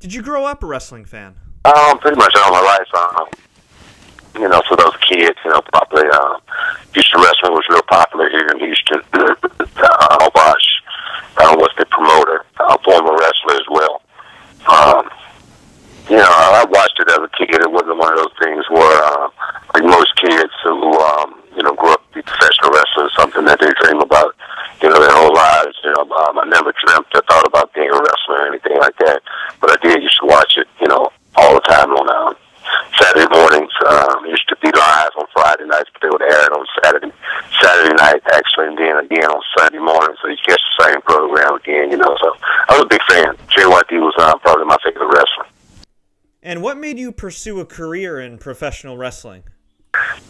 Did you grow up a wrestling fan? Pretty much all my life. So those kids, probably Houston wrestling was real popular here in Houston. Bosch was the promoter, former wrestler as well. I watched it as a kid. It wasn't one of those things where, like most kids who, grew up to be professional wrestlers, something that they dream about, their whole lives. I never dreamt or thought about being a wrestler or anything like that. But I did used to watch it, all the time on Saturday mornings. Used to be live on Friday nights, but they would air it on Saturday night, actually, and then again on Sunday morning. So you catch the same program again, So I was a big fan. JYD was probably my favorite wrestler. And what made you pursue a career in professional wrestling?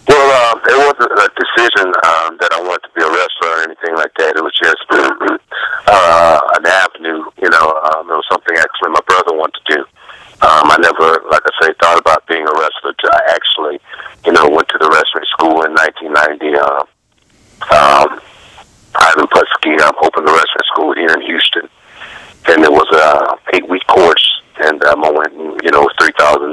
Well, it wasn't a decision that I wanted to be a wrestler or anything like that. It was just an avenue, it was something actually my brother wanted to do. I never, like I say, thought about being a wrestler till I actually, went to the wrestling school in 1990. Ivan Putski opened the wrestling school here in Houston. And it was a 8-week course, and I went, it was $3,000.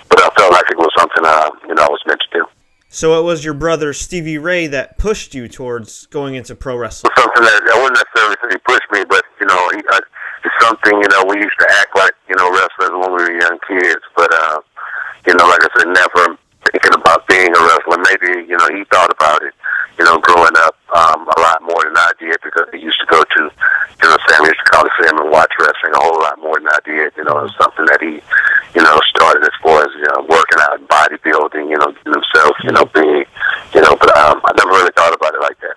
But I felt like it was something, I was meant to do. So it was your brother Stevie Ray that pushed you towards going into pro wrestling? Something that I wouldn't necessarily say he pushed me, but, it's something, we used to act like, wrestlers when we were young kids. But, like I said, never thinking about being a wrestler. Maybe, he thought about it, growing up a lot more than I did, because he used to go to, Samuel Coliseum and watch wrestling a whole lot more than I did. It was something that he, started as far as, working out, bodybuilding, getting himself, big, but I never really thought about it like that.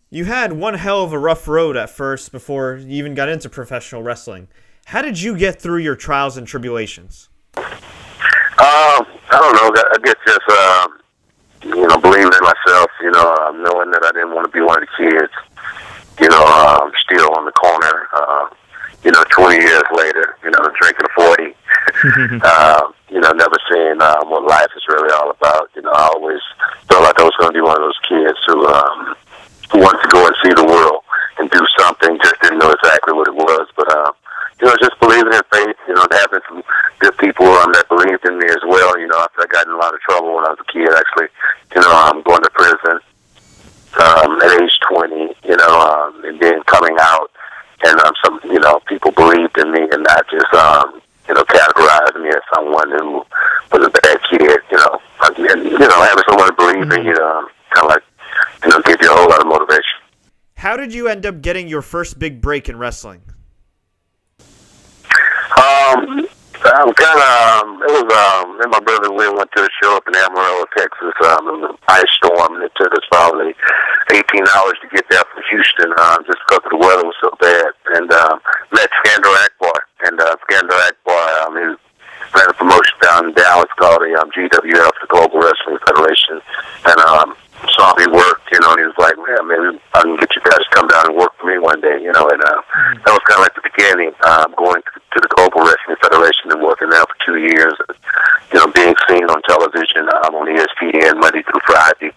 You had one hell of a rough road at first before you even got into professional wrestling. How did you get through your trials and tribulations? I don't know. I guess just, believing in myself, knowing that I didn't want to be one of the kids, still on the corner, 20 years later, drinking a 40, never seeing what life is really all about. I always felt like I was going to be one of those kids who wanted to go and see the world and do something, just didn't know exactly what it was. But, just believing in faith, having some good people that believed in me as well. I got in a lot of trouble when I was a kid, actually. I'm going to prison at age 20, and then coming out. And some, people believed in me and not just, categorized me as someone who was a bad kid, having someone believe in you, kind of like, give you a whole lot of motivation. How did you end up getting your first big break in wrestling? It was, me and my brother, we went to a show up in Amarillo, Texas, in the ice storm, and it took us probably 18 hours to get there from Houston, just because the weather was so bad, and met Skandar Akbar, and Skandar Akbar, he ran a promotion down in Dallas called the GWF, the Global Wrestling Federation, and saw me work, and he was like, man, maybe I can get you guys to come down and work for me one day, and that was kind of like the beginning, going to the Global Wrestling Federation and working there for 2 years, being seen on television, on ESPN Monday through Friday,